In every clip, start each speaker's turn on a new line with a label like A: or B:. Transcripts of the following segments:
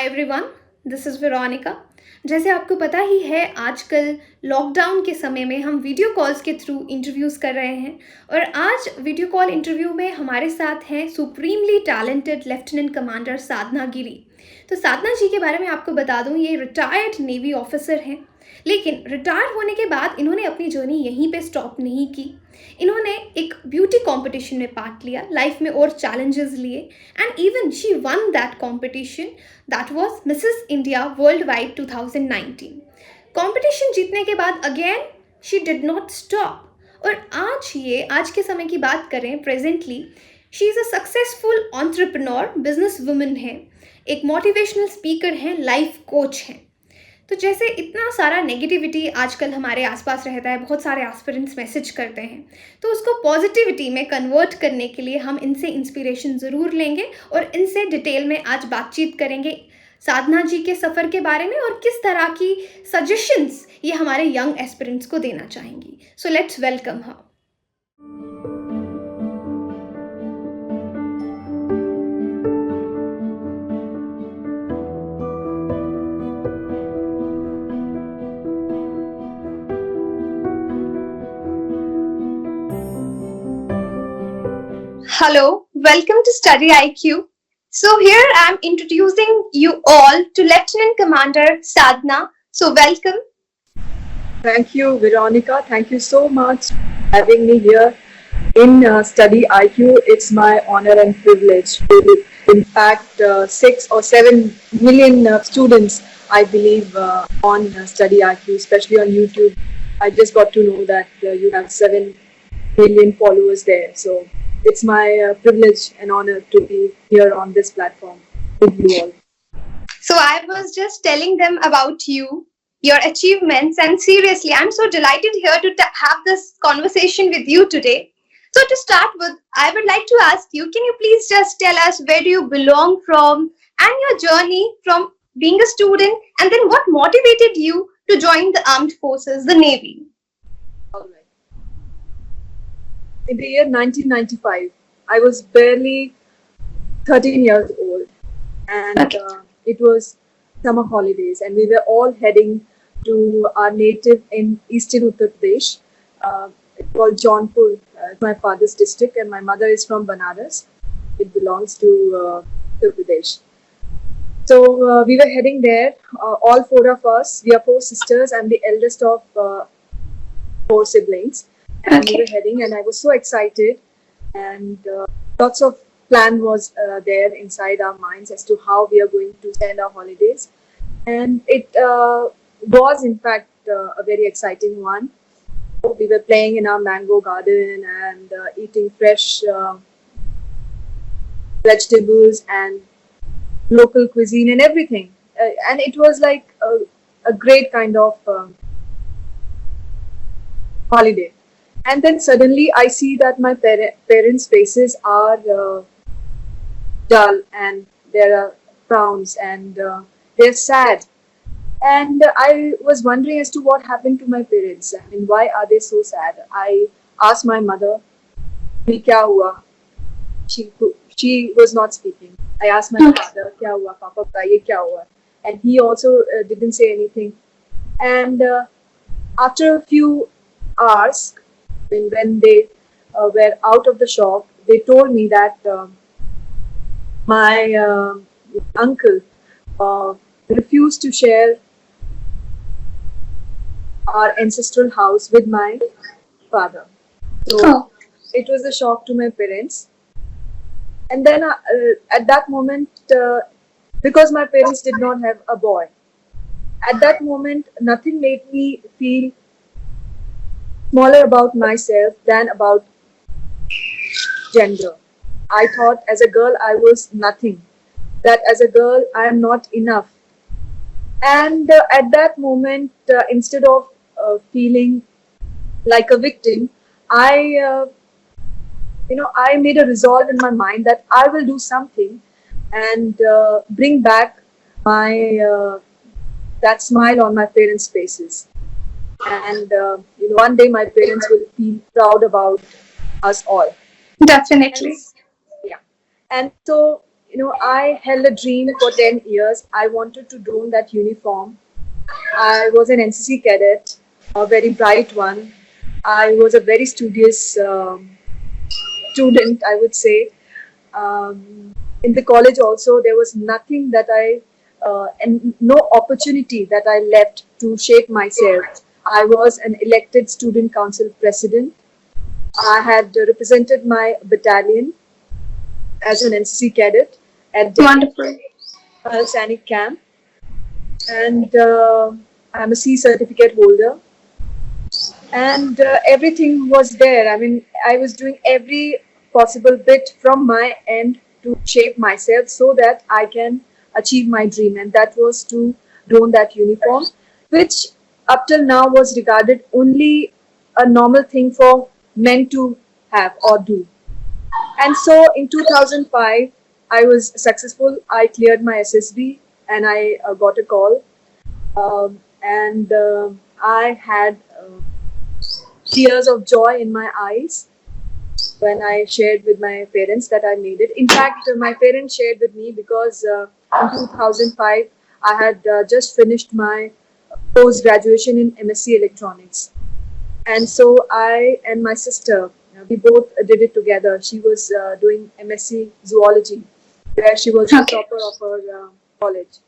A: Everyone, this is Veronica. जैसे आपको पता ही है, आजकल लॉकडाउन के समय में हम वीडियो कॉल्स के थ्रू इंटरव्यूज़ कर रहे हैं और आज वीडियो कॉल इंटरव्यू में हमारे साथ हैं सुप्रीमली टैलेंटेड लेफ्टिनेंट कमांडर साधना गिरी। तो साधना जी के बारे में आपको बता दूं, ये रिटायर्ड नेवी ऑफिसर हैं, लेकिन रिटायर होने के बाद इन्होंने अपनी जर्नी यहीं पे स्टॉप नहीं की। इन्होंने एक ब्यूटी कंपटीशन में पार्ट लिया, लाइफ में और चैलेंजेस लिए and even she one that competition, that was Mrs India world wide 2019। Competition जीतने के बाद again she did not stop और आज के समय की बात करें, presently she is a successful entrepreneur, business woman है, एक मोटिवेशनल स्पीकर हैं, लाइफ कोच हैं। तो जैसे इतना सारा नेगेटिविटी आजकल हमारे आसपास रहता है, बहुत सारे एस्पिरेंट्स मैसेज करते हैं, तो उसको पॉजिटिविटी में कन्वर्ट करने के लिए हम इनसे इंस्पिरेशन ज़रूर लेंगे और इनसे डिटेल में आज बातचीत करेंगे साधना जी के सफ़र के बारे में और किस तरह की सजेशंस ये हमारे यंग एस्पिरेंट्स को देना चाहेंगी। So let's welcome her. Hello, welcome to StudyIQ. So here I am introducing you all to Lieutenant Commander Sadhana. So welcome.
B: Thank you, Veronica. Thank you so much for having me here in StudyIQ. It's my honor and privilege to impact 6 or 7 million students, I believe, on StudyIQ, especially on YouTube. I just got to know that you have 7 million followers there. So it's my privilege and honor to be here on this platform with you all.
A: So I was just telling them about you, your achievements, and seriously, I'm so delighted here to have this conversation with you today. So to start with, I would like to ask you, can you please just tell us where do you belong from and your journey from being a student, and then what motivated you to join the armed forces, the Navy?
B: All right. In the year 1995, I was barely 13 years old, and it was summer holidays, and we were all heading to our native in eastern Uttar Pradesh. It's called Jaunpur, my father's district, and my mother is from Banaras. It belongs to Uttar Pradesh. So we were heading there, all 4 of us. We are 4 sisters. I'm the eldest of 4 siblings. And we were heading, and I was so excited, and lots of plan was there inside our minds as to how we are going to spend our holidays. And it was, in fact, a very exciting one. We were playing in our mango garden and eating fresh vegetables and local cuisine and everything. And it was like a great kind of holiday. And then suddenly I see that my parents' faces are dull, and there are frowns, and they're sad. And I was wondering as to what happened to my parents. I mean, why are they so sad? I asked my mother, "Kya hua?" She was not speaking. I asked my father, "Kya hua, Papa? Ye kya hua?" And he also didn't say anything. And after a few hours, when they were out of the shop, they told me that my uncle refused to share our ancestral house with my father. So it was a shock to my parents. And then at that moment, because my parents did not have a boy, at that moment, nothing made me feel smaller about myself than about gender. I thought as a girl I was nothing, that as a girl I am not enough. And at that moment, instead of feeling like a victim, I made a resolve in my mind that I will do something and bring back my that smile on my parents' faces. And one day my parents will feel proud about us all.
A: Definitely.
B: Yeah. And so I held a dream for 10 years. I wanted to don that uniform. I was an NCC cadet, a very bright one. I was a very studious student, I would say. In the college also, there was nothing that and no opportunity that I left to shape myself. I was an elected student council president. I had represented my battalion as an NCC cadet at
A: Wonderful.
B: Sanic camp, and I'm a C certificate holder. And everything was there. I mean, I was doing every possible bit from my end to shape myself so that I can achieve my dream, and that was to don that uniform, which up till now was regarded only a normal thing for men to have or do. And so in 2005, I was successful. I cleared my SSB and I got a call. And I had tears of joy in my eyes when I shared with my parents that I made it. In fact, my parents shared with me because in 2005, I had just finished my post-graduation in MSc Electronics. And so I and my sister, we both did it together. She was doing MSc Zoology, where she was the topper of her college.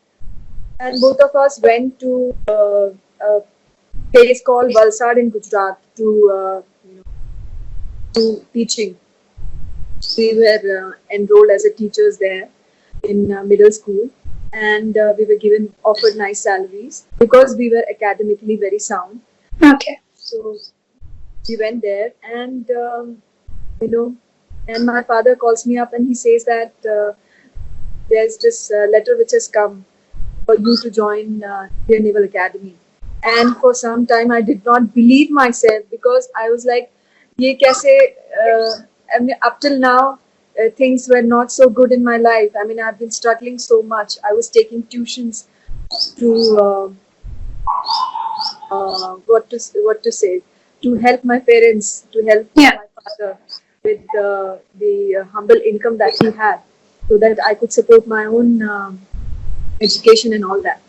B: And both of us went to a place called Valsad in Gujarat to teaching. We were enrolled as a teachers there in middle school, and we were offered nice salaries because we were academically very sound.
A: Okay.
B: So we went there, and and my father calls me up and he says that there's this letter which has come for you to join the Naval Academy. And for some time I did not believe myself, because I was like, ye kaise, I mean, up till now things were not so good in my life. I mean, I've been struggling so much. I was taking tuitions to what to say, to help my parents, to help my father with the humble income that he had, so that I could support my own education and all that.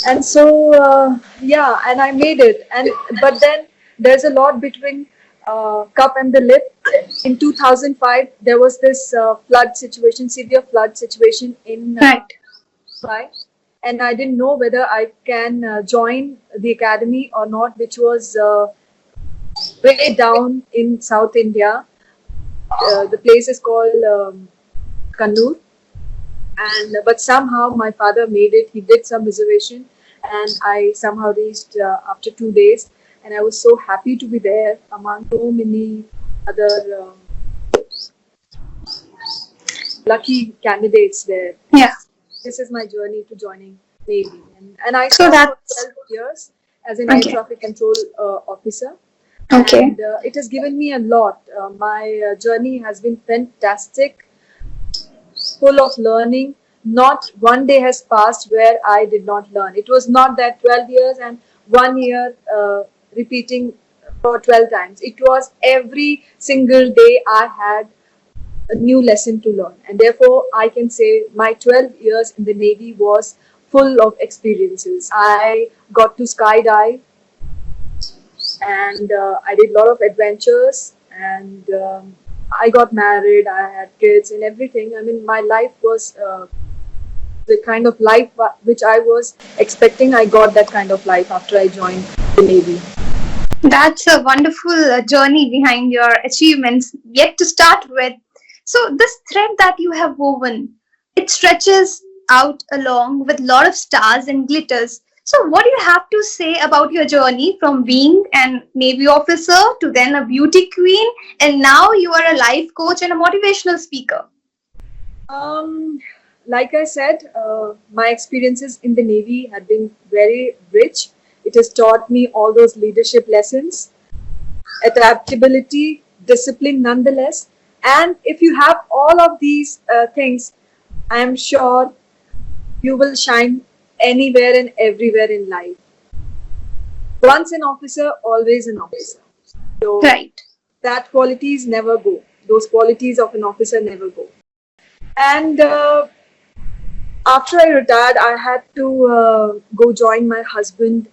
B: And so and I made it. But then there's a lot between cup and the lip. In 2005, there was this severe flood situation in Mumbai, and I didn't know whether I can join the academy or not, which was way down in South India. The place is called Kannur. But somehow my father made it. He did some reservation, and I somehow reached after 2 days. And I was so happy to be there among so many other lucky candidates there.
A: Yeah.
B: This is my journey to joining Navy. And I served for 12 years as an air traffic control officer.
A: Okay.
B: And it has given me a lot. My journey has been fantastic, full of learning. Not one day has passed where I did not learn. It was not that 12 years and 1 year repeating for 12 times. It was every single day I had a new lesson to learn. And therefore, I can say my 12 years in the Navy was full of experiences. I got to skydive, and I did a lot of adventures, and I got married, I had kids and everything. I mean, my life was the kind of life which I was expecting. I got that kind of life after I joined the Navy.
A: That's a wonderful journey behind your achievements yet to start with. So this thread that you have woven, it stretches out along with a lot of stars and glitters. So what do you have to say about your journey from being a Navy officer to then a beauty queen, and now you are a life coach and a motivational speaker?
B: Like I said, my experiences in the Navy have been very rich. It has taught me all those leadership lessons, adaptability, discipline nonetheless. And if you have all of these things, I am sure you will shine anywhere and everywhere in life. Once an officer, always an officer. So that qualities never go. Those qualities of an officer never go. And after I retired, I had to go join my husband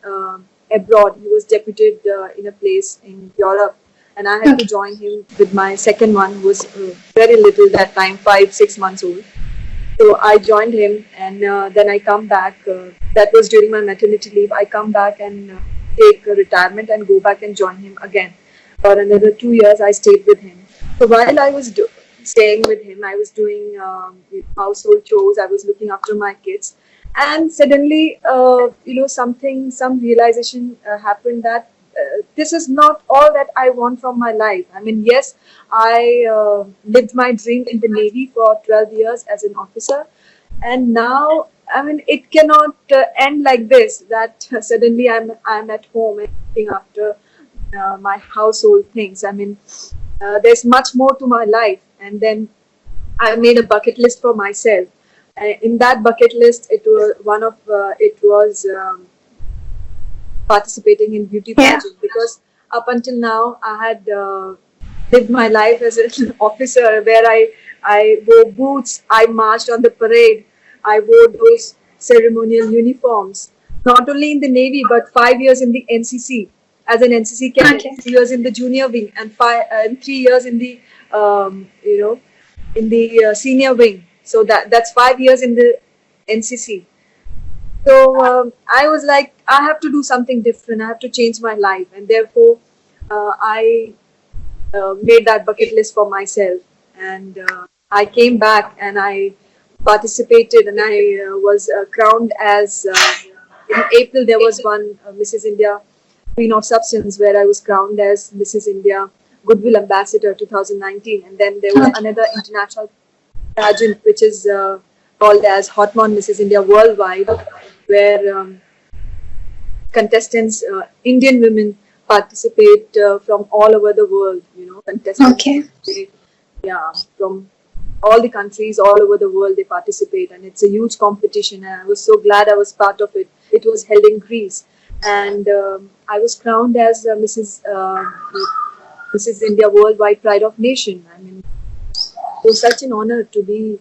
B: abroad. He was deputed in a place in Europe, and I had to join him with my second one, who was very little that time, 5-6 months old. So I joined him, and then I come back. That was during my maternity leave. I come back and take a retirement and go back and join him again. For another 2 years, I stayed with him. So while I was staying with him, I was doing household chores. I was looking after my kids, and suddenly, some realization happened that this is not all that I want from my life. I mean, yes, I lived my dream in the Navy for 12 years as an officer, and now, I mean, it cannot end like this. That suddenly I'm at home and looking after my household things. I mean, there's much more to my life, and then I made a bucket list for myself. In that bucket list, it was participating in beauty pageant, because up until now I had lived my life as an officer, where I wore boots, I marched on the parade, I wore those ceremonial uniforms, not only in the Navy but 5 years in the NCC as an NCC cadet, 3 years in the junior wing, and 3 years in the senior wing. So that's 5 years in the NCC. So I was like, I have to do something different. I have to change my life, and therefore I made that bucket list for myself. And I came back and I participated, and I was crowned as. In April, there was one Mrs. India Queen of Substance, where I was crowned as Mrs. India Goodwill Ambassador 2019, and then there was another international pageant which is called as Hotmon Mrs. India Worldwide, where contestants, Indian women, participate from all over the world. Contestants, from all the countries all over the world, they participate, and it's a huge competition. And I was so glad I was part of it. It was held in Greece, and I was crowned as Mrs. India Worldwide Pride of Nation. I mean, it was such an honor to be.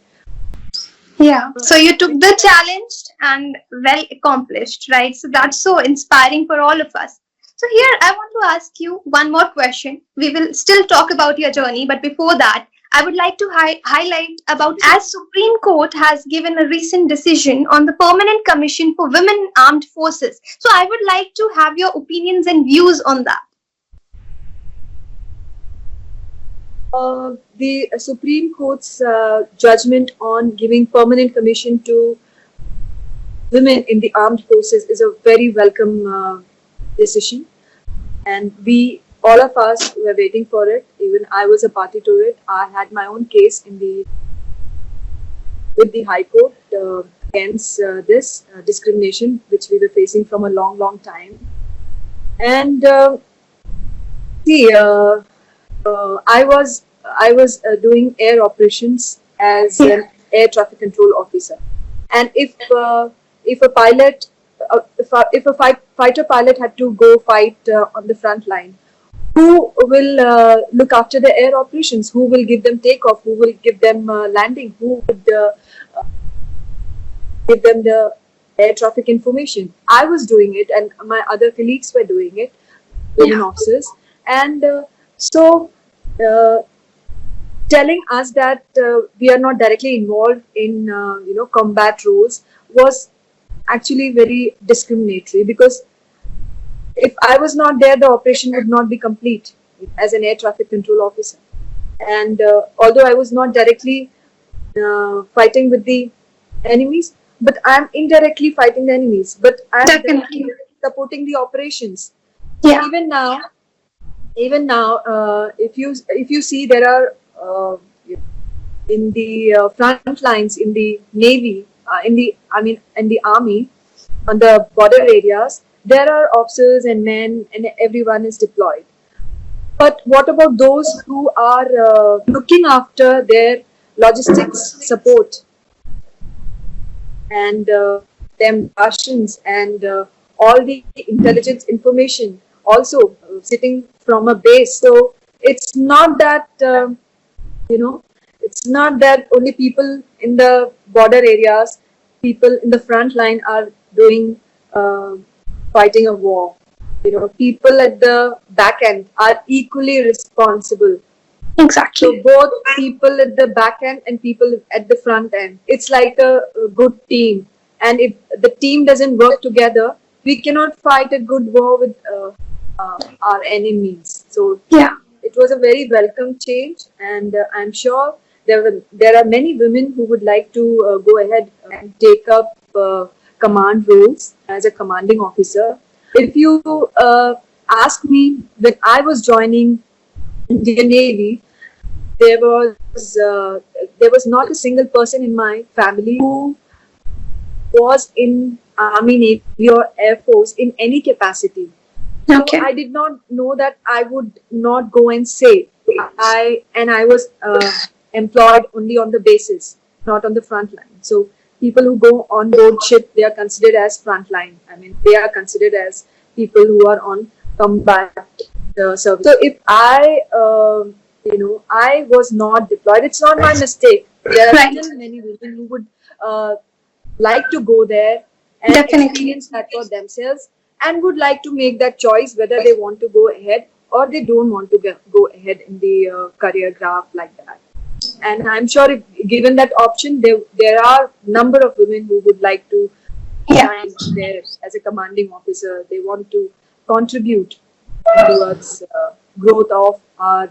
A: Yeah, so you took the challenge and well accomplished, right? So that's so inspiring for all of us. So here I want to ask you one more question. We will still talk about your journey, but before that, I would like to highlight about, as Supreme Court has given a recent decision on the Permanent Commission for Women Armed Forces. So I would like to have your opinions and views on that.
B: The Supreme Court's judgment on giving permanent commission to women in the armed forces is a very welcome decision, and all of us were waiting for it. Even I was a party to it. I had my own case with the High Court against this discrimination which we were facing from a long time. And I was doing air operations as an air traffic control officer, and if a pilot, if a fighter pilot had to go fight on the front line, who will look after the air operations? Who will give them takeoff? Who will give them landing? Who would give them the air traffic information? I was doing it, and my other colleagues were doing it, women officers, and so telling us that we are not directly involved in combat roles was actually very discriminatory, because if I was not there, the operation would not be complete as an air traffic control officer. And although I was not directly fighting with the enemies, but I'm indirectly fighting the enemies, but I'm directly supporting the operations. Yeah. Even now, if you see, there are in the front lines in the Navy, in the Army, on the border areas, there are officers and men, and everyone is deployed. But what about those who are looking after their logistics support and them Russians and all the intelligence information also sitting from a base? So it's not that it's not that only people in the border areas, people in the front line are doing fighting a war. People at the back end are equally responsible.
A: Exactly.
B: So both people at the back end and people at the front end, it's like a good team. And if the team doesn't work together, we cannot fight a good war with our enemies. So
A: Yeah.
B: it was a very welcome change, and I'm sure there are many women who would like to go ahead and take up command roles as a commanding officer. If you ask me, when I was joining Indian Navy, there was not a single person in my family who was in Army, Navy, or Air Force in any capacity.
A: Okay.
B: So I did not know that I would not go and say I was employed only on the basis, not on the front line. So people who go on board ship, they are considered as front line. I mean, they are considered as people who are on combat service. So if I was not deployed, it's not my mistake. There are still many women who would like to go there and experience that for themselves, and would like to make that choice whether they want to go ahead or they don't want to go ahead in the career graph like that. And I'm sure if given that option, there are number of women who would like to shine there as a commanding officer. They want to contribute towards growth of our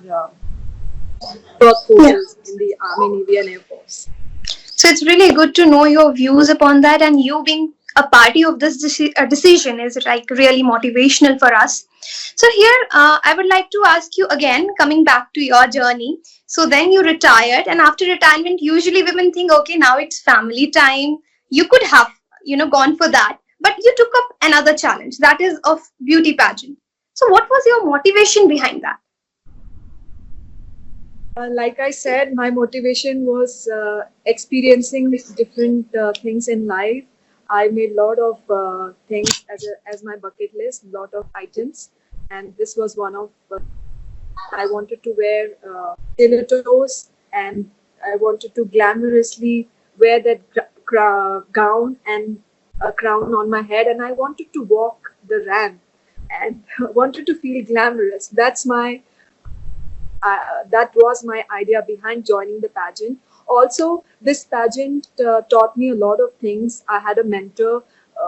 B: workforces in the Army, Navy, and Air Force.
A: So it's really good to know your views upon that, and you being a party of this decision is like really motivational for us. So here, I would like to ask you again, coming back to your journey. So then you retired, and after retirement, usually women think, okay, now it's family time. You could have, gone for that, but you took up another challenge, that is of beauty pageant. So what was your motivation behind that?
B: Like I said, my motivation was experiencing different things in life. I made a lot of things as my bucket list, lot of items, and this was one of. I wanted to wear stilettos, and I wanted to glamorously wear that gown and a crown on my head, and I wanted to walk the ramp and wanted to feel glamorous. That was my idea behind joining the pageant. Also, this pageant taught me a lot of things. I had a mentor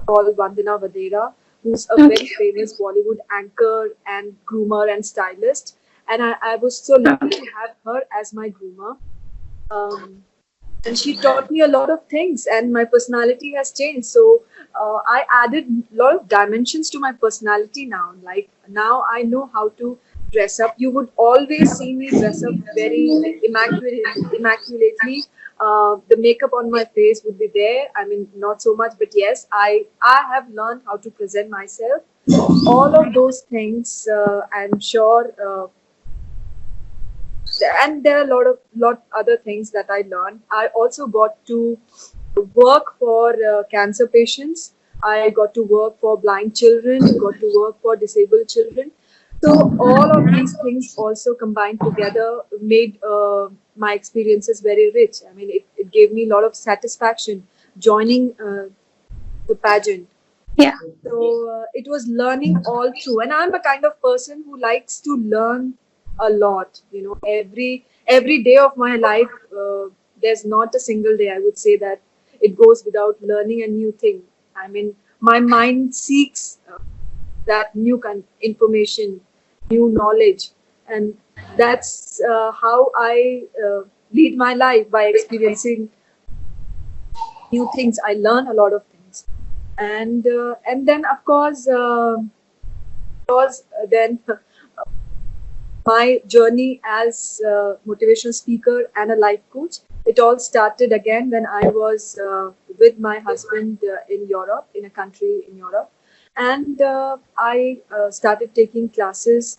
B: called Vandana Vadera, who's a very famous Bollywood anchor and groomer and stylist. And I was so lucky to have her as my groomer. And she taught me a lot of things, and my personality has changed. So I added a lot of dimensions to my personality now. Like now I know how to dress up. You would always see me dress up very immaculately. The makeup on my face would be there. I mean, not so much, but yes, I have learned how to present myself. All of those things, I'm sure. And there are a lot other things that I learned. I also got to work for cancer patients. I got to work for blind children, got to work for disabled children. So all of these things also combined together made my experiences very rich. I mean, it gave me a lot of satisfaction joining the pageant.
A: Yeah.
B: So it was learning all through. And I'm a kind of person who likes to learn a lot. Every day of my life, there's not a single day I would say that it goes without learning a new thing. I mean, my mind seeks that new kind of information, new knowledge, and that's how I lead my life, by experiencing new things. I learn a lot of things, and then of course, then my journey as a motivational speaker and a life coach. It all started again when I was with my husband in Europe, in a country in Europe. And I started taking classes,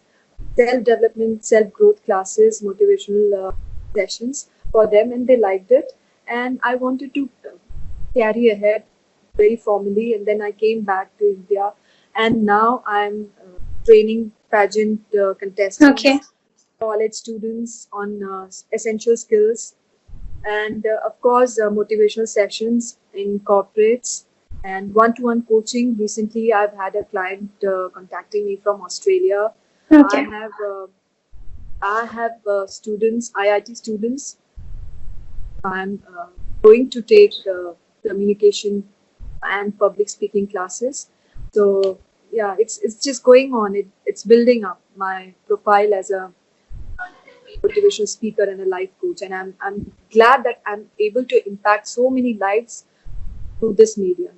B: self-development, self-growth classes, motivational sessions for them, and they liked it. And I wanted to carry ahead very formally. And then I came back to India, and now I'm training pageant contestants, college students on essential skills And of course, motivational sessions in corporates and one-to-one coaching. Recently, I've had a client contacting me from Australia.
A: Okay.
B: I have students, IIT students. I'm going to take communication and public speaking classes. So yeah, it's just going on. It's building up my profile as a motivational speaker and a life coach, and I'm glad that I'm able to impact so many lives through this medium.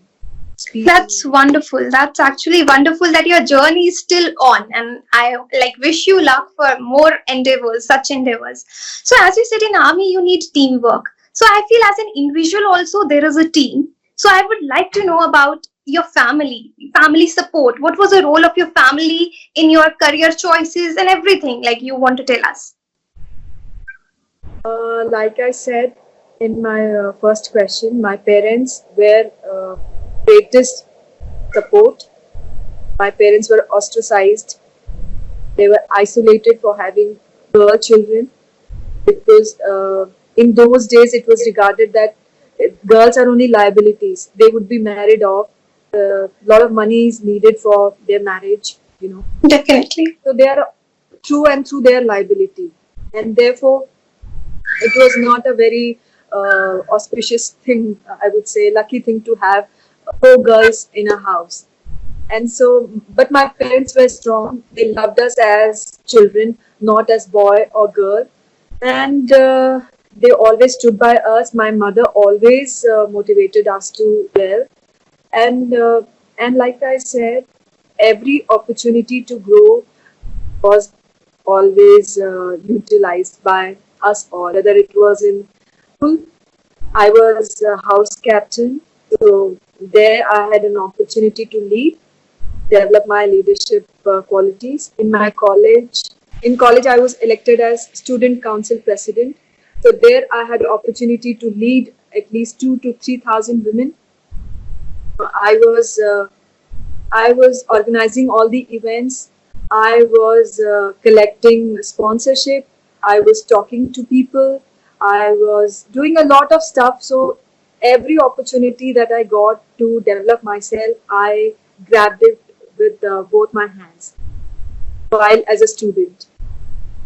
A: That's wonderful. That's actually wonderful that your journey is still on, and I wish you luck for more endeavors, such endeavors. So as you said, in army you need teamwork. So I feel as an individual also there is a team. So I would like to know about your family support. What was the role of your family in your career choices and everything like you want to tell us?
B: Like I said in my first question, my parents were greatest support. My parents were ostracized. They were isolated for having girl children because in those days it was regarded that girls are only liabilities. They would be married off. A lot of money is needed for their marriage, you know.
A: Definitely.
B: So they are through and through their liability, and therefore it was not a very auspicious thing, I would say, lucky thing to have 4 girls in a house. And so, but my parents were strong. They loved us as children, not as boy or girl. And they always stood by us. My mother always motivated us to well. And like I said, every opportunity to grow was always utilized by us all. Whether it was in school, I was a house captain, so there I had an opportunity to lead, develop my leadership qualities. In college I was elected as student council president. So there I had opportunity to lead at least 2,000 to 3,000 women. I was organizing all the events. I was collecting sponsorship. I was talking to people. I was doing a lot of stuff. So every opportunity that I got to develop myself, I grabbed it with both my hands while as a student.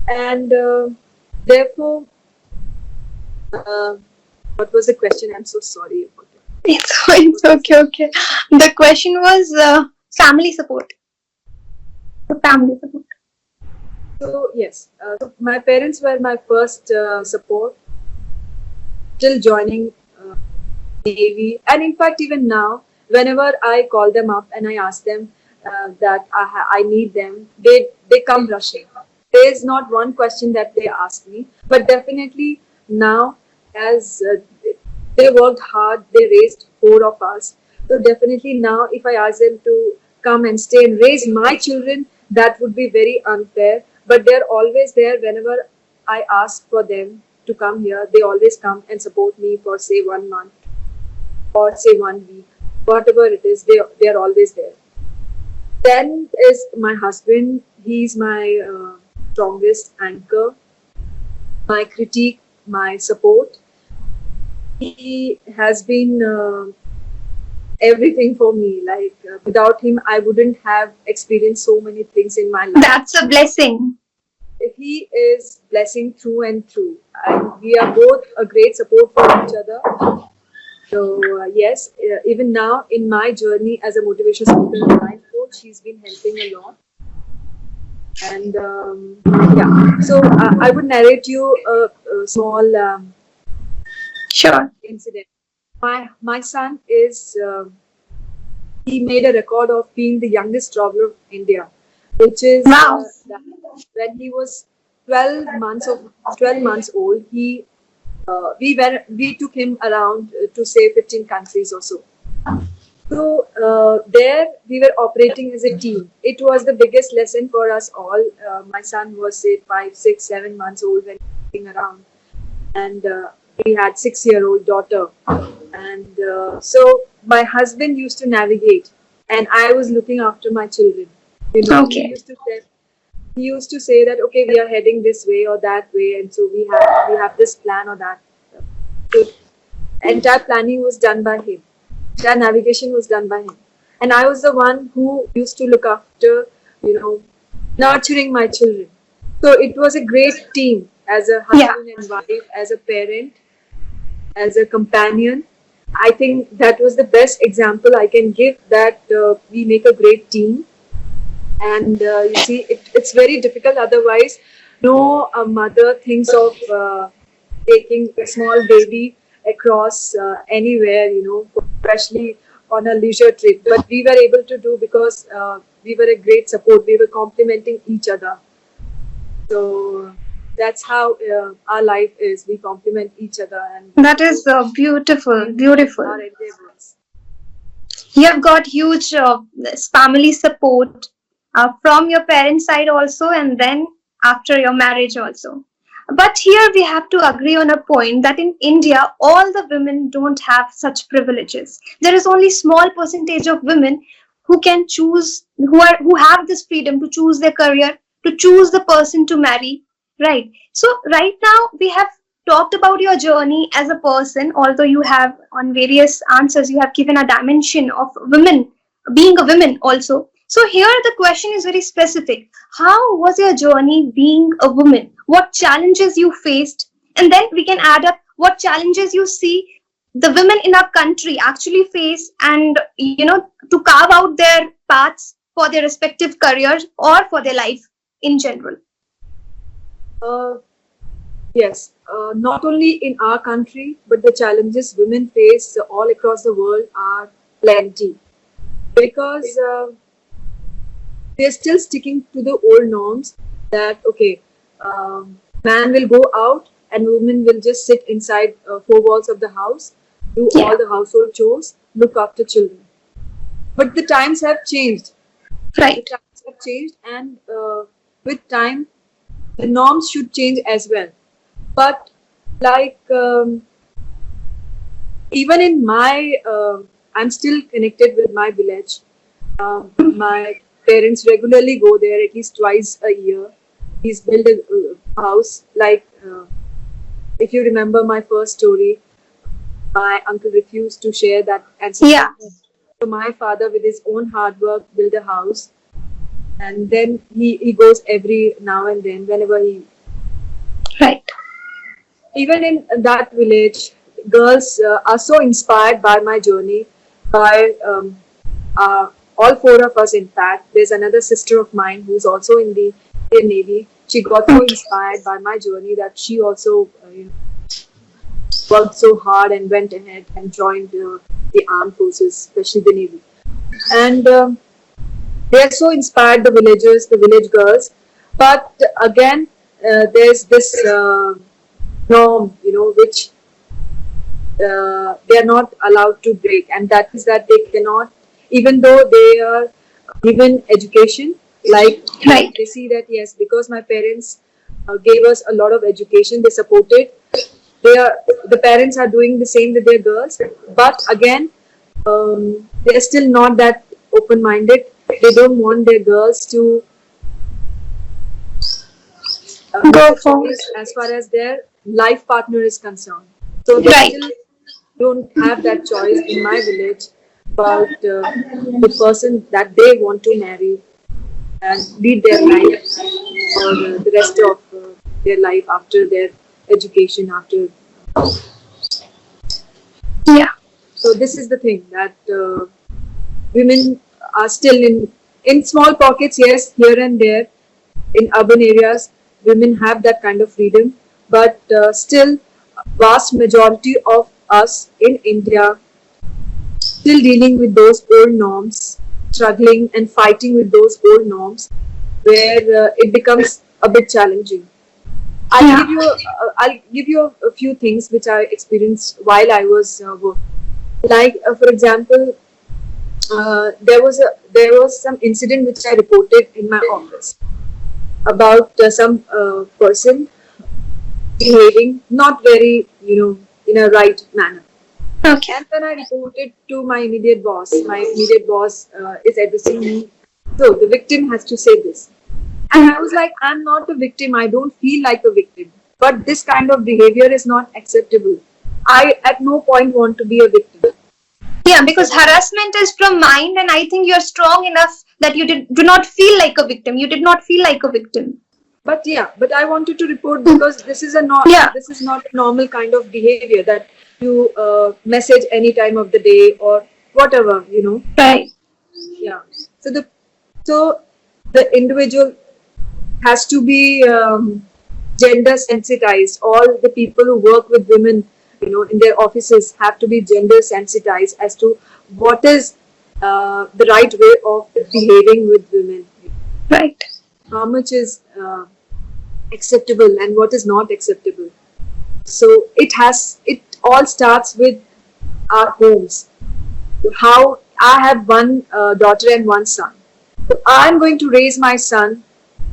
B: And therefore, what was the question? I'm so sorry about it.
A: It's okay. The question was family support. Family support.
B: So yes, so my parents were my first support till joining Navy, and in fact even now, whenever I call them up and I ask them that I need them, they come rushing. There is not one question that they ask me, but definitely now, as they worked hard, they raised 4 of us. So definitely now, if I ask them to come and stay and raise my children, that would be very unfair. But they're always there whenever I ask for them to come here. They always come and support me for say 1 month or say 1 week, whatever it is. They are always there. Then is my husband. He's my strongest anchor, my critique, my support. He has been everything for me. Like without him, I wouldn't have experienced so many things in my life.
A: That's a blessing.
B: He is blessing through and through, and we are both a great support for each other. So yes, even now in my journey as a motivational speaker and life coach, he's been helping a lot. And yeah, so I would narrate you a small
A: Sure.
B: incident. My son is he made a record of being the youngest traveler of India, which is
A: Wow.
B: When he was 12 months old. We took him around to say 15 countries or so. So there we were operating as a team. It was the biggest lesson for us all. My son was say 5, 6, 7 months old when he was around, and we had 6-year-old daughter. And so my husband used to navigate, and I was looking after my children. You know,
A: Okay.
B: he used to say that, okay, we are heading this way or that way, and so we have this plan or that. The entire planning was done by him. Entire navigation was done by him. And I was the one who used to look after, nurturing my children. So it was a great team as a husband and wife, as a parent, as a companion. I think that was the best example I can give, that we make a great team. And you see, it's very difficult otherwise. No mother thinks of taking a small baby across anywhere, especially on a leisure trip. But we were able to do because we were a great support. We were complementing each other. So that's how our life is. We complement each other. And
A: that is beautiful, beautiful.
B: Our endeavors.
A: You have got huge family support from your parents' side also, and then after your marriage also. But here we have to agree on a point that in India, all the women don't have such privileges. There is only small percentage of women who can choose, who have this freedom to choose their career, to choose the person to marry, right? So right now we have talked about your journey as a person, although you have on various answers, you have given a dimension of women, being a woman also. So here the question is very specific. How was your journey being a woman? What challenges you faced? And then we can add up what challenges you see the women in our country actually face, and to carve out their paths for their respective careers or for their life in general.
B: Yes, not only in our country, but the challenges women face all across the world are plenty, because they're still sticking to the old norms that, man will go out and women will just sit inside four walls of the house, do all the household chores, look after children. But the times have changed.
A: Right.
B: The times have changed, and with time, the norms should change as well. But even in my, I'm still connected with my village. My parents regularly go there at least twice a year. He's built a house. If you remember my first story, my uncle refused to share that answer.
A: Yeah.
B: So my father, with his own hard work, built a house. And then he goes every now and then, whenever he...
A: Right.
B: Even in that village, girls are so inspired by my journey, by all four of us, in fact. There's another sister of mine who's also in the Indian Navy. She got so inspired by my journey that she also worked so hard and went ahead and joined the armed forces, especially the Navy. And they are so inspired, the villagers, the village girls. But again, there's this norm, which they are not allowed to break, and that is that they cannot, even though they are given education,
A: Right.
B: They see that, yes, because my parents gave us a lot of education, they supported. The parents are doing the same with their girls, but again, they are still not that open-minded. They don't want their girls to
A: go forward
B: as far as their life partner is concerned. So they still don't have that choice in my village about the person that they want to marry and lead their life for the rest of their life after their education, after...
A: Yeah.
B: So this is the thing, that women are still in small pockets, yes, here and there. In urban areas, women have that kind of freedom, but still, vast majority of us in India still dealing with those old norms, struggling and fighting with those old norms, where it becomes a bit challenging. I'll give you a few things which I experienced while I was working. For example, there was some incident which I reported in my office about some person behaving not very, in a right manner.
A: Okay.
B: And then I reported to my immediate boss. My immediate boss is addressing me. So the victim has to say this. And I was like, I'm not a victim. I don't feel like a victim. But this kind of behavior is not acceptable. I at no point want to be a victim.
A: Yeah, because harassment is from mind, and I think you're strong enough that you do not feel like a victim. You did not feel like a victim.
B: But yeah, but I wanted to report because this is this is not a normal kind of behavior that you message any time of the day or whatever, you know.
A: Right.
B: Yeah. So the individual has to be gender sensitized. All the people who work with women, you know, in their offices have to be gender sensitized as to what is the right way of behaving with women.
A: Right.
B: How much is acceptable and what is not acceptable. So it all starts with our homes. How I have one daughter and one son. So I'm going to raise my son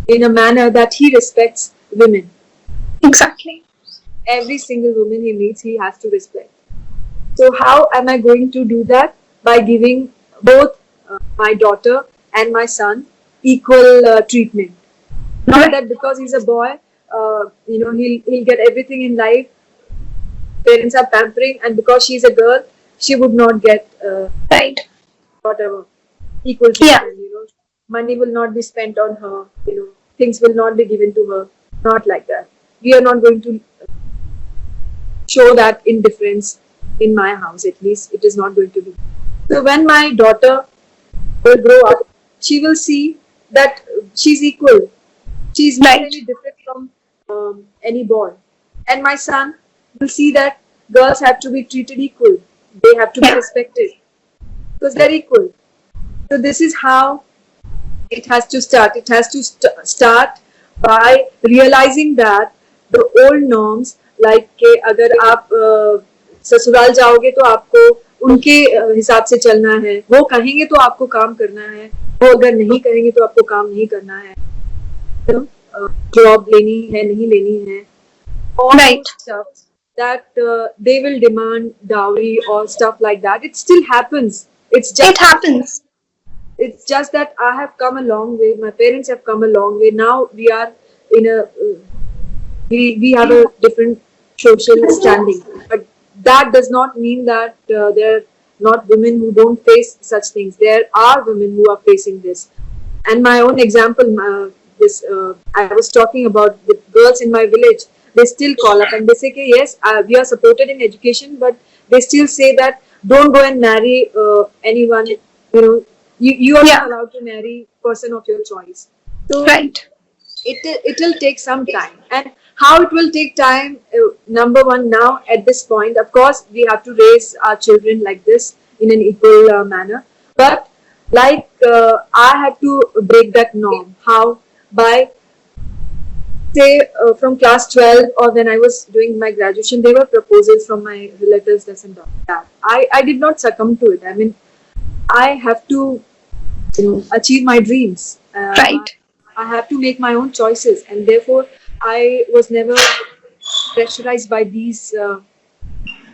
B: in a manner that he respects women.
A: Exactly.
B: Every single woman he meets, he has to respect. So how am I going to do that? By giving both my daughter and my son equal treatment. Not that because he's a boy, you know, he'll get everything in life. Parents are pampering, and because she's a girl, she would not get
A: right,
B: whatever equal treatment. You know, money will not be spent on her. You know, things will not be given to her. Not like that. We are not going to show that indifference in my house. At least it is not going to be. So when my daughter will grow up, she will see that she's equal. She's not any different from any boy. And my son will see that girls have to be treated equal. They have to be respected because they're equal. So this is how it has to start. It has to start by realizing that the old norms, like के अगर आप ससुराल जाओगे तो आपको उनके हिसाब से चलना है, वो कहेंगे तो आपको काम करना है, वो अगर नहीं कहेंगे तो आपको काम नहीं करना है, जॉब लेनी है नहीं लेनी है, all stuff that they will demand dowry or stuff like that. It still happens. It happens. It's just that I have come a long way. My parents have come a long way. Now we are in a we have a different social standing, but that does not mean that there are not women who don't face such things. There are women who are facing this. And my own example, I was talking about the girls in my village. They still call up and they say, yes, we are supported in education, but they still say that don't go and marry anyone. You know, you are not allowed to marry person of your choice. So it will take some time. And how it will take time, number one, now at this point, of course, we have to raise our children like this in an equal manner. But like I had to break that norm. How? By say from class 12 or when I was doing my graduation, there were proposals from my relatives, this and that. I did not succumb to it. I mean, I have to, you know, achieve my dreams. I have to make my own choices, and therefore I was never pressurized by these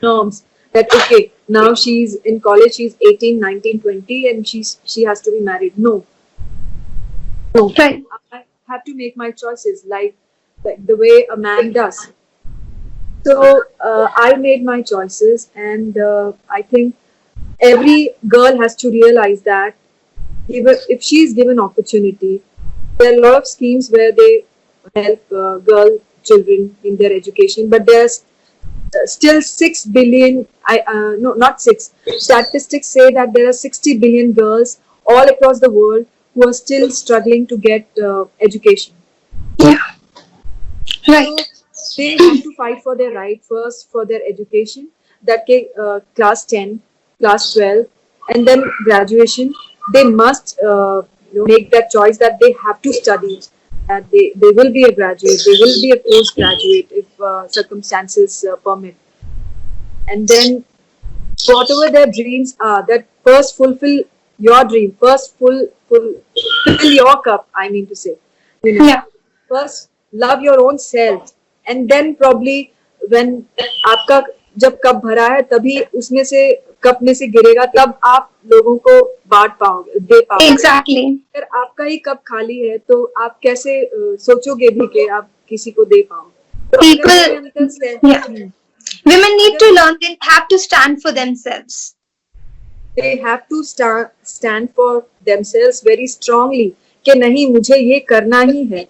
B: norms that okay, now she's in college, she's 18, 19, 20 and she has to be married. No. I have to make my choices like the way a man does. So I made my choices, and I think every girl has to realize that if she's given opportunity, there are a lot of schemes where they help girl children in their education, but there's still 6 billion, no, not 6, statistics say that there are 60 billion girls all across the world who are still struggling to get education. So they have to fight for their right first, for their education, that class 10, class 12, and then graduation. They must make that choice that they have to study, that they will be a graduate, they will be a postgraduate if circumstances permit. And then whatever their dreams are, that first fulfill your dream, first fill your cup, I mean to say. You know, first love your own self, and then probably when आपका जब cup भरा है तभी उसमें से cup में से गिरेगा, तब आप लोगों को बांट पाओगे, दे पाओगे. Exactly. अगर आपका ही कप खाली है तो आप कैसे सोचोगे भी कि आप किसी को दे पाओगे.
A: Women need to learn, they have to stand for themselves.
B: They have to stand for themselves very strongly कि नहीं मुझे ये करना ही है.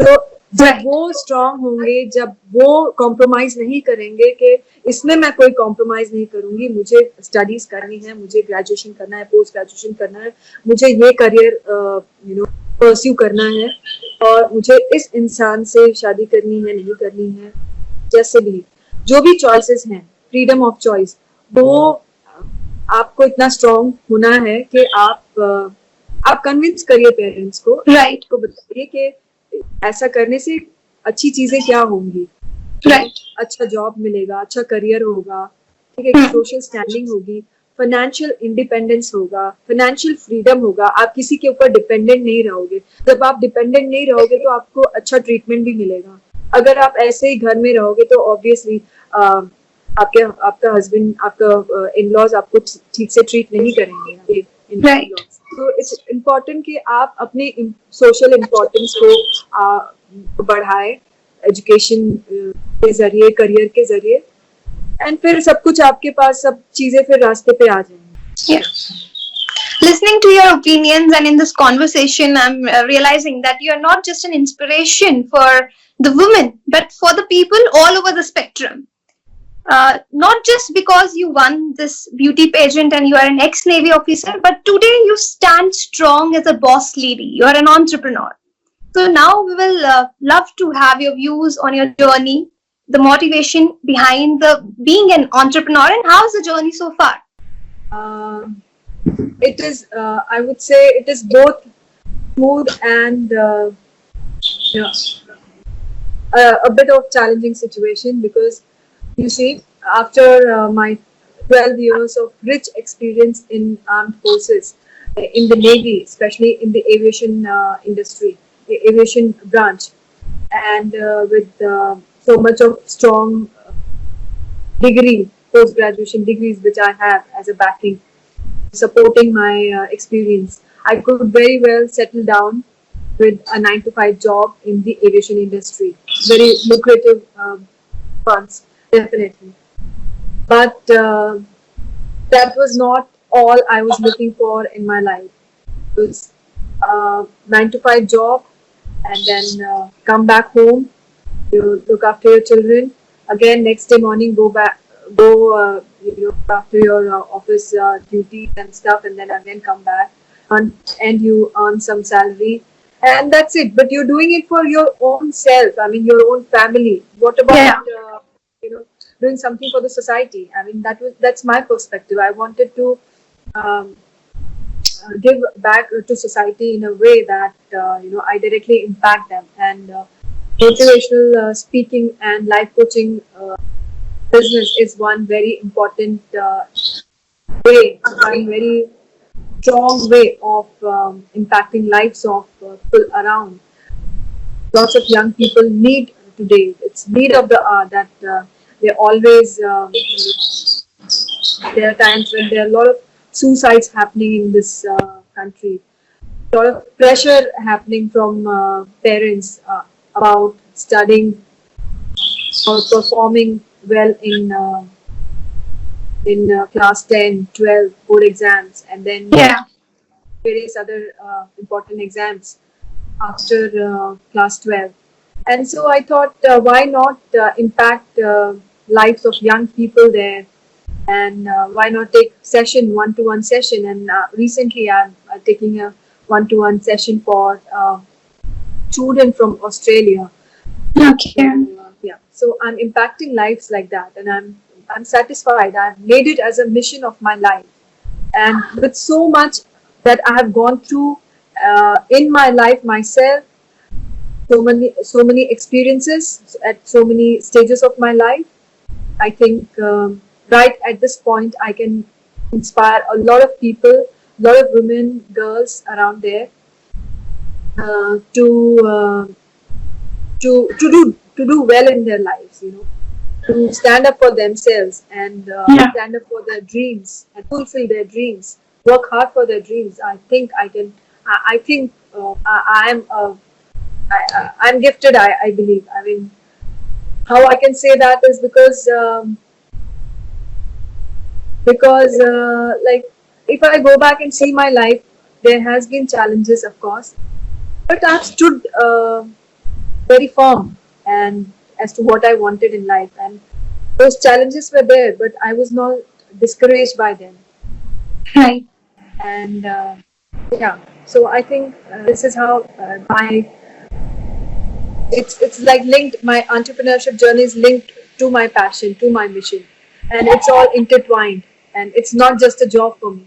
B: तो जब वो स्ट्रांग होंगे, जब वो कॉम्प्रोमाइज नहीं करेंगे कि इसमें मैं कोई कॉम्प्रोमाइज नहीं करूंगी, मुझे स्टडीज करनी है, मुझे ग्रेजुएशन करना है, पोस्ट ग्रेजुएशन करना है, मुझे ये करियर परस्यू करना है और मुझे इस इंसान से शादी करनी है, नहीं करनी है, जैसे भी जो भी चॉइसेस हैं, फ्रीडम ऑफ चॉइस, वो आपको इतना स्ट्रांग होना है कि आप कन्विंस करिए पेरेंट्स को, राइट, को बताइए कि ऐसा करने से अच्छी चीजें क्या होंगी, राइट, अच्छा जॉब मिलेगा, अच्छा करियर होगा, ठीक है, सोशल स्टैंडिंग होगी, फाइनेंशियल इंडिपेंडेंस होगा, फाइनेंशियल फ्रीडम होगा, आप किसी के ऊपर डिपेंडेंट नहीं रहोगे. जब आप डिपेंडेंट नहीं रहोगे तो आपको अच्छा ट्रीटमेंट भी मिलेगा. अगर आप ऐसे ही घर में रहोगे तो ऑब्वियसली आपका हस्बैंड, आपका इन-लॉज आपको ठीक से ट्रीट नहीं करेंगे. राइट. तो इट्स इम्पोर्टेंट कि आप अपने सोशल इम्पोर्टेंस को बढ़ाए एजुकेशन के जरिए, करियर के जरिए, एंड फिर सब कुछ आपके पास, सब चीजें फिर रास्ते पे आ जाएंगी.
A: Listening to your opinions and in this conversation, I'm realizing that you are not just an inspiration for the women, but for the people all over the spectrum. Not just because you won this beauty pageant and you are an ex-Navy officer, but today you stand strong as a boss lady. You are an entrepreneur. So now we will love to have your views on your journey, the motivation behind being an entrepreneur, and how's the journey so far?
B: It is, I would say, it is both smooth and a bit of challenging situation, because you see, after my 12 years of rich experience in armed forces, in the Navy, especially in the aviation industry, the aviation branch, and with so much of strong degree, post-graduation degrees which I have as a backing, supporting my experience, I could very well settle down with a 9-to-5 job in the aviation industry. Very lucrative funds, definitely. But that was not all I was looking for in my life. It was 9-to-5 job, and then come back home, you look after your children. Again, next day morning, go after your office duties and stuff, and then again come back, and you earn some salary, and that's it. But you're doing it for your own self. I mean, your own family. What about doing something for the society? I mean, that's my perspective. I wanted to give back to society in a way that I directly impact them. And motivational speaking and life coaching business is one very important way, one very strong way of impacting lives of people around. Lots of young people need today. It's need of the hour that they always. There are times when there are a lot of suicides happening in this country. A lot of pressure happening from parents about studying or performing well in class 10, 12 board exams, and then various other important exams after class 12. And so I thought, why not impact lives of young people there, and why not take one-to-one session? And recently I'm taking a one-to-one session for student from Australia.
A: Okay.
B: So I'm impacting lives like that, and I'm satisfied. I've made it as a mission of my life, and with so much that I have gone through in my life myself, so many experiences at so many stages of my life. I think right at this point I can inspire a lot of people, a lot of women, girls around there to do well in their lives, to stand up for themselves and stand up for their dreams and fulfill their dreams, work hard for their dreams. I think I can. I think I'm gifted. I believe. I mean, how I can say that is because like if I go back and see my life, there has been challenges, of course, but I've stood very firm and as to what I wanted in life, and those challenges were there, but I was not discouraged by them.
A: Right.
B: And yeah, so I think this is how my it's like linked. My entrepreneurship journey is linked to my passion, to my mission, and it's all intertwined. And it's not just a job for me.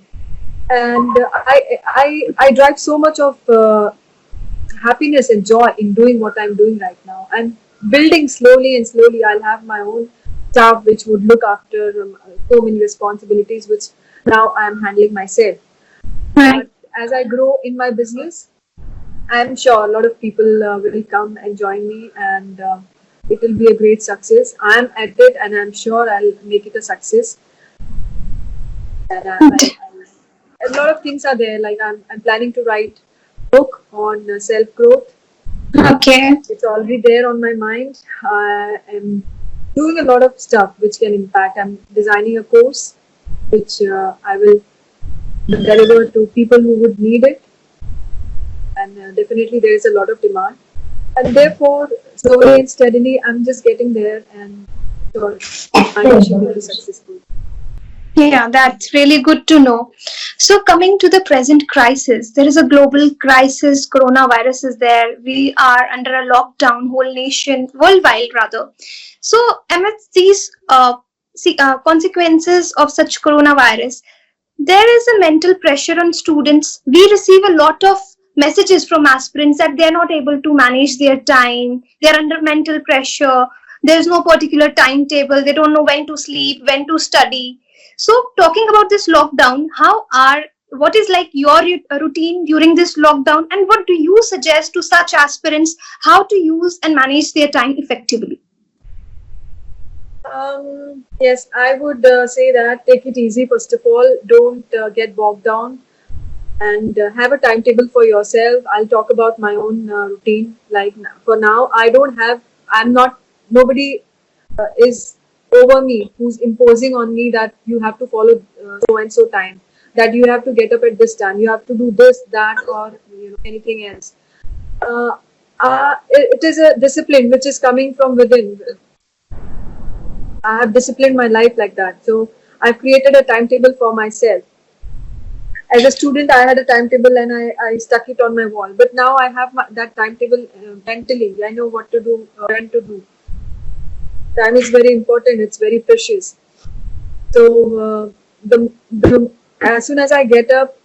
B: And I drive so much of happiness and joy in doing what I'm doing right now. I'm building slowly and slowly. I'll have my own staff which would look after so many responsibilities, which now I'm handling myself.
A: Right.
B: But as I grow in my business, I'm sure a lot of people will come and join me, and it will be a great success. I'm at it, and I'm sure I'll make it a success. And a lot of things are there. Like I'm planning to write a book on self growth.
A: Okay.
B: It's already there on my mind. I am doing a lot of stuff which can impact. I'm designing a course which I will deliver to people who would need it. And definitely there is a lot of demand. And therefore, slowly and steadily, I'm just getting there, and sure, my mission will be successful.
A: Yeah, that's really good to know. So, coming to the present crisis, there is a global crisis, coronavirus is there. We are under a lockdown, whole nation, worldwide rather. So, amidst these consequences of such coronavirus, there is a mental pressure on students. We receive a lot of messages from aspirants that they are not able to manage their time. They are under mental pressure. There is no particular timetable. They don't know when to sleep, when to study. So, talking about this lockdown, what is like your routine during this lockdown, and what do you suggest to such aspirants how to use and manage their time effectively?
B: Yes, I would say that take it easy. First of all, don't get bogged down, and have a timetable for yourself. I'll talk about my own routine. Like for now, I'm not. Nobody is over me who's imposing on me that you have to follow so and so time. That you have to get up at this time. You have to do this, that, or anything else. Uh, it is a discipline which is coming from within. I have disciplined my life like that. So I've created a timetable for myself. As a student, I had a timetable and I stuck it on my wall. But now I have that timetable mentally. I know what to do, when to do. Time is very important. It's very precious. So the as soon as I get up,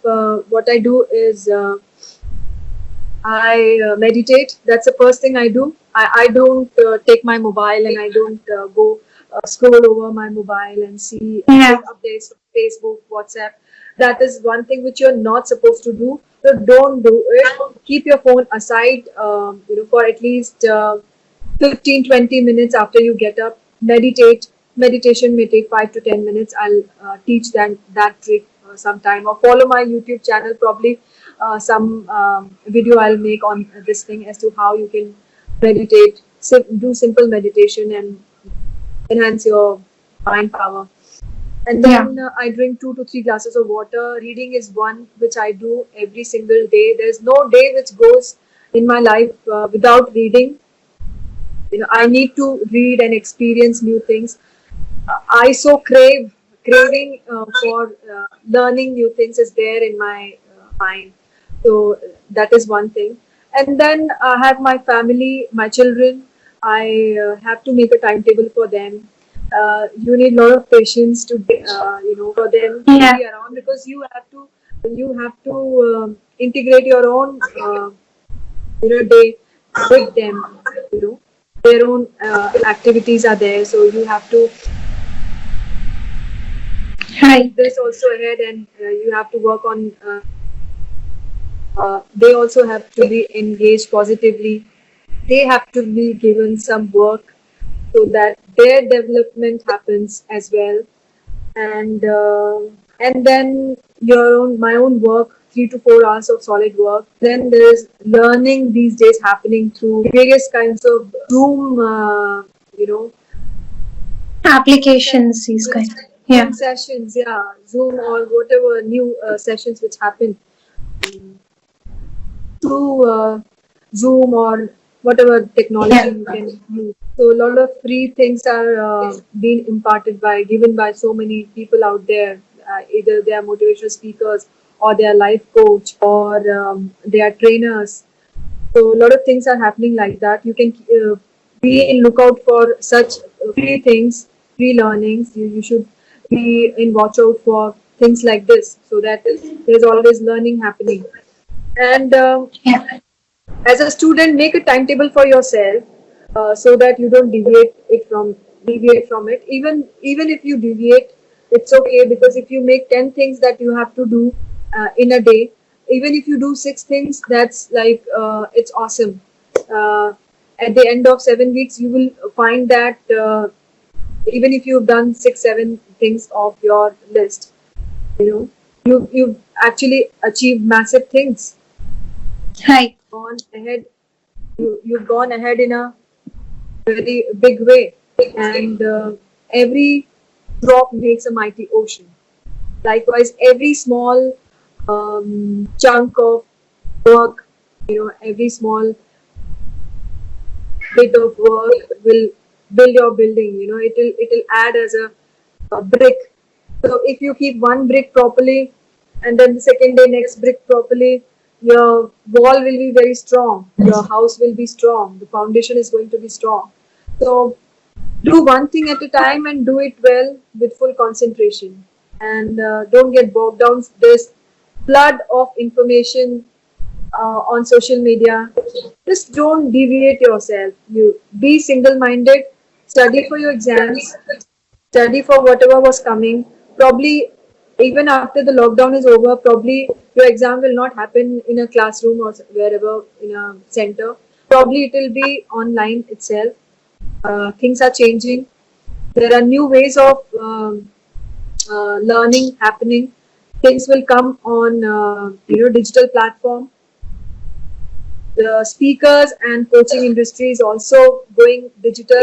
B: what I do is I meditate. That's the first thing I do. I don't take my mobile, and I don't go scroll over my mobile and see updates on Facebook, WhatsApp. That is one thing which you're not supposed to do. So don't do it. Keep your phone aside, for at least 15-20 minutes after you get up. Meditate. Meditation may take 5 to 10 minutes. I'll teach that trick sometime, or follow my YouTube channel. Probably some video I'll make on this thing as to how you can meditate, do simple meditation and enhance your mind power. And then I drink 2 to 3 glasses of water. Reading is one which I do every single day. There's no day which goes in my life without reading. I need to read and experience new things. I so craving for learning new things is there in my mind. So that is one thing. And then I have my family, my children. I have to make a timetable for them. You need a lot of patience to for them to be around, because you have to integrate your own day with them. Their own activities are there, so you have to take this also ahead, and you have to work on. They also have to be engaged positively. They have to be given some work so that their development happens as well. And then my own work, 3 to 4 hours of solid work. Then there is learning these days happening through various kinds of Zoom
C: applications, these kind.
B: Zoom sessions, Zoom or whatever new sessions which happen through Zoom or whatever technology you can use. So a lot of free things are being given by so many people out there. Either they are motivational speakers or they are life coach or they are trainers. So a lot of things are happening like that. You can be in lookout for such free things, free learnings. You should be in watch out for things like this so that there's always learning happening. And as a student, make a timetable for yourself so that you don't deviate from it. Even if you deviate, it's okay, because if you make 10 things that you have to do in a day, even if you do 6 things, that's like it's awesome. At the end of 7 weeks, you will find that even if you've done 6-7 things off your list, you've actually achieved massive things.
C: Right.
B: You've gone ahead in a very big way, and every drop makes a mighty ocean. Likewise, every small chunk of work, every small bit of work will build your building. It'll add as a brick. So if you keep one brick properly, and then the second day next brick properly, your wall will be very strong, your house will be strong, the foundation is going to be strong. So do one thing at a time and do it well with full concentration, and don't get bogged down. There's flood of information on social media. Just don't deviate yourself. You be single-minded, study for your exams, study for whatever was coming. Probably even after the lockdown is over, probably your exam will not happen in a classroom or wherever in a center. Probably it will be online itself. Things are changing. There are new ways of learning happening. Things will come on digital platform. The speakers and coaching industry is also going digital.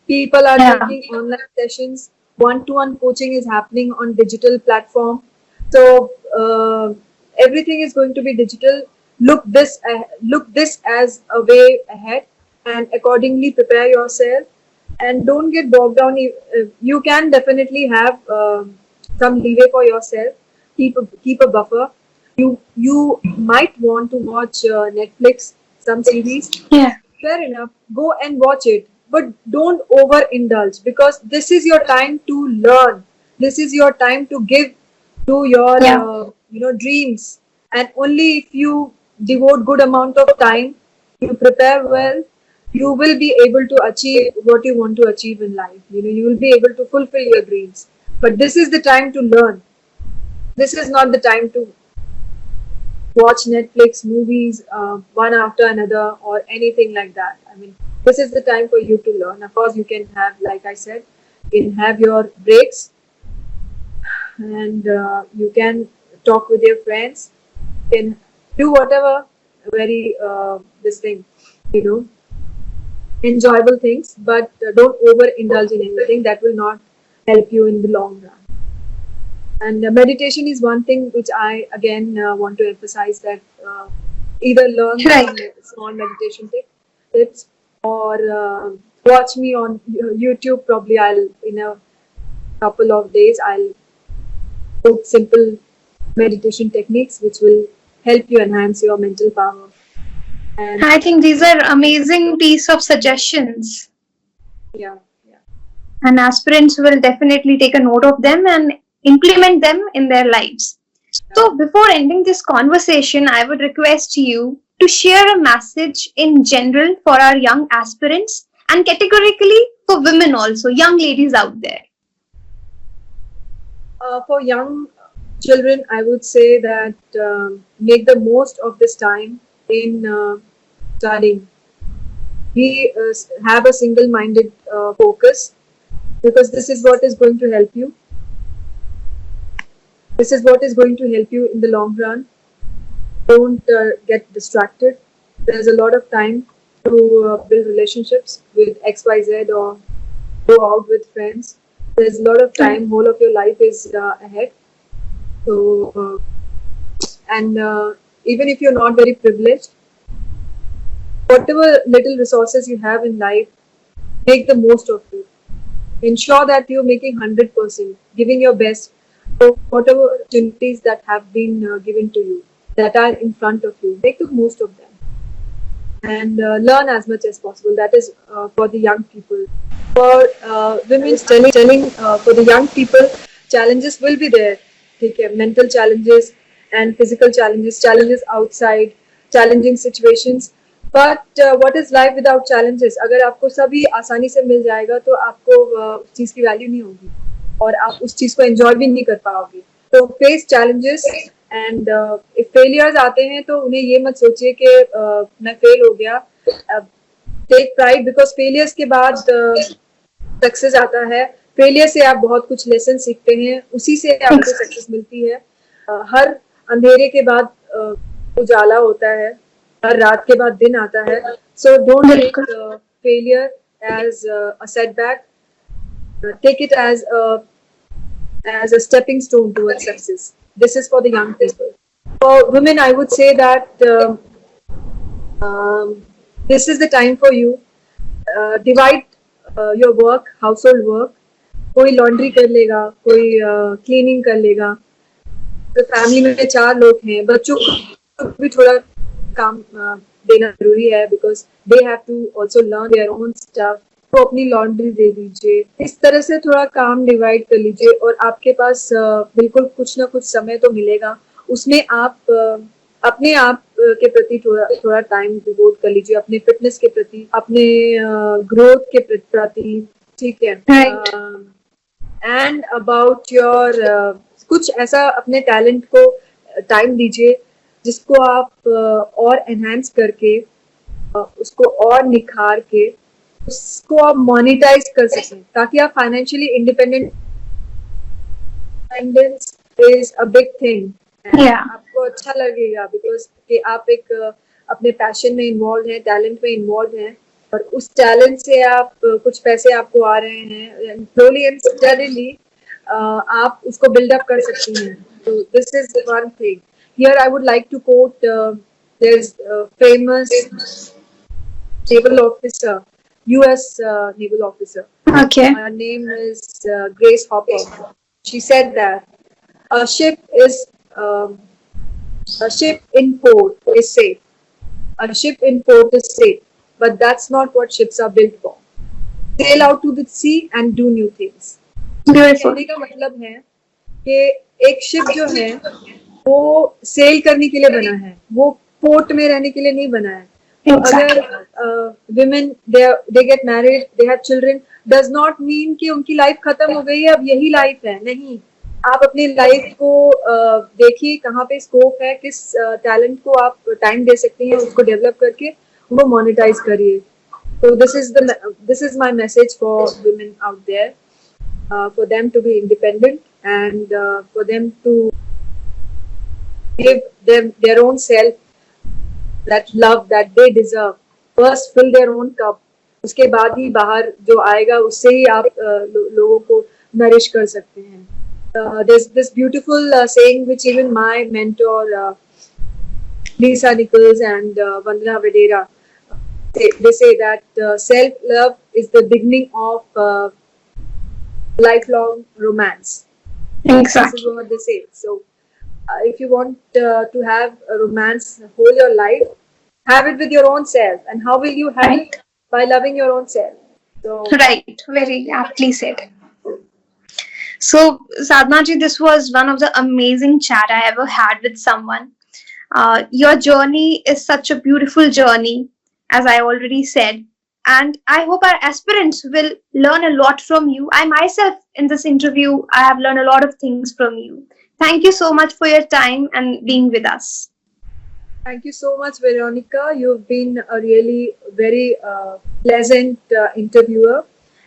B: People are taking online sessions. One-to-one coaching is happening on digital platform. So everything is going to be digital. Look this as a way ahead, and accordingly prepare yourself. And don't get bogged down. You can definitely have some leeway for yourself. Keep a buffer. You might want to watch Netflix, some series. Fair enough. Go and watch it. But don't overindulge, because this is your time to learn. This is your time to give to your dreams. And only if you devote good amount of time, you prepare well, you will be able to achieve what you want to achieve in life. You will be able to fulfill your dreams. But this is the time to learn. This is not the time to watch Netflix movies one after another or anything like that. I mean, this is the time for you to learn. Of course, you can have, like I said, you can have your breaks, and you can talk with your friends, you can do whatever very enjoyable things, but don't overindulge in anything. That will not help you in the long run. And meditation is one thing which I again want to emphasize, that either learn some small meditation tips or watch me on YouTube. Probably in a couple of days I'll put simple meditation techniques which will help you enhance your mental power.
C: And I think these are amazing piece of suggestions.
B: Yeah.
C: And aspirants will definitely take a note of them and implement them in their lives. So before ending this conversation, I would request you to share a message in general for our young aspirants, and categorically for women also, young ladies out there.
B: For young children, I would say that make the most of this time in studying. Have a single-minded focus, because this is what is going to help you. This is what is going to help you in the long run. Don't get distracted. There's a lot of time to build relationships with XYZ or go out with friends. There's a lot of time, whole of your life is ahead. So, and even if you're not very privileged, whatever little resources you have in life, make the most of it. Ensure that you're making 100%, giving your best for whatever opportunities that have been given to you, that are in front of you. Make the most of them and learn as much as possible. That is for the young people. For women, telling for the young people, challenges will be there. Okay, mental challenges and physical challenges, challenges outside, challenging situations. But what is life without challenges? अगर आपको सभी आसानी से मिल जाएगा तो आपको उस चीज़ की वैल्यू नहीं होगी और आप उस चीज़ को एंजॉय भी नहीं कर पाओगे. तो face challenges and if failures आते हैं तो उन्हें ये मत सोचिए कि मैं फेल हो गया. टेक प्राइड बिकॉज फेलियर्स के बाद सक्सेस आता है. फेलियर से आप बहुत कुछ लेसन सीखते हैं, उसी से आपको सक्सेस मिलती है. हर अंधेरे के बाद उजाला होता है, हर रात के बाद दिन आता है. So don't take failure as a setback, take it as a stepping stone towards success. This is for the young people. For women, I would say that this is the time for you. Divide your work, household work. कोई laundry कर लेगा, कोई cleaning कर लेगा. तो family में 4 लोग हैं, बच्चों को भी थोड़ा काम देना जरूरी है because they have to also learn their own stuff. तो अपनी लॉन्ड्री दे दीजिए. इस तरह से थोड़ा काम डिवाइड कर लीजिए और आपके पास बिल्कुल कुछ ना कुछ समय तो मिलेगा. उसमें आप अपने आप के प्रति थोड़ा टाइम डिवोट कर लीजिए, अपने फिटनेस के प्रति, अपने ग्रोथ के प्रति. ठीक है. एंड अबाउट योर कुछ ऐसा अपने टैलेंट को टाइम दीजिए जिसको आप और एनहांस करके उसको और निखार के उसको आप मोनेटाइज कर सकें ताकि आप financially independent. Independence is a big thing. आपको अच्छा लगेगा बिकॉज कि आप एक अपने पैशन में इन्वॉल्व हैं, टैलेंट में इन्वॉल्व हैं और उस टैलेंट से आप कुछ पैसे आपको आ रहे हैं. स्लोली एंड स्टडीली आप उसको बिल्डअप कर सकती हैं. तो this is one thing. Here I would like to quote there is famous naval officer, US naval officer.
C: Okay.
B: Her name is Grace Hopper. She said that a ship in port is safe. A ship in port is safe, but that's not what ships are built for. Sail out to the sea and do new things. कहने का मतलब है कि एक ship जो है वो cell करने के लिए बना है, वो पोर्ट में रहने के लिए नहीं बना है. अगर women they get married, they have children, does not mean कि उनकी लाइफ खत्म हो गई है, अब यही लाइफ है. नहीं, आप अपनी लाइफ को देखिए कहाँ पे स्कोप है, किस टैलेंट को आप टाइम दे सकते हैं, उसको डेवलप करके वो मोनेटाइज करिए. तो this is my message for women out there, for them to be independent and for them to give them their own self that love that they deserve. First fill their own cup, उसके बाद ही बाहर जो आएगा उससे ही आप लोगों को nourish कर सकते हैं. There's this beautiful saying which even my mentor Lisa Nichols and Vandana Vedera they say that self-love is the beginning of lifelong romance.
C: Exactly.
B: This is what they say. So if you want to have a romance whole your life, have it with your own self. And how will you have it? By loving your own self. So
C: right, very aptly said. So Sadhana ji, this was one of the amazing chat I ever had with someone. Your journey is such a beautiful journey, as I already said, and I hope our aspirants will learn a lot from you. I myself in this interview, I have learned a lot of things from you. Thank you so much for your time and being with us.
B: Thank you so much, Veronica. You've been a really very pleasant interviewer,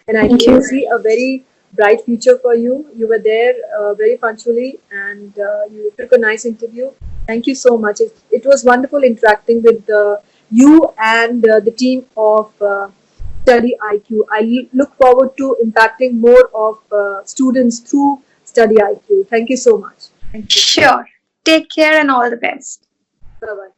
B: and I can see a very bright future for you. You were there very punctually, and you took a nice interview. Thank you so much. It was wonderful interacting with you and the team of StudyIQ. I look forward to impacting more of students through StudyIQ. Thank you so much. Thank you.
C: Sure. Take care and all the best.
B: Bye-bye.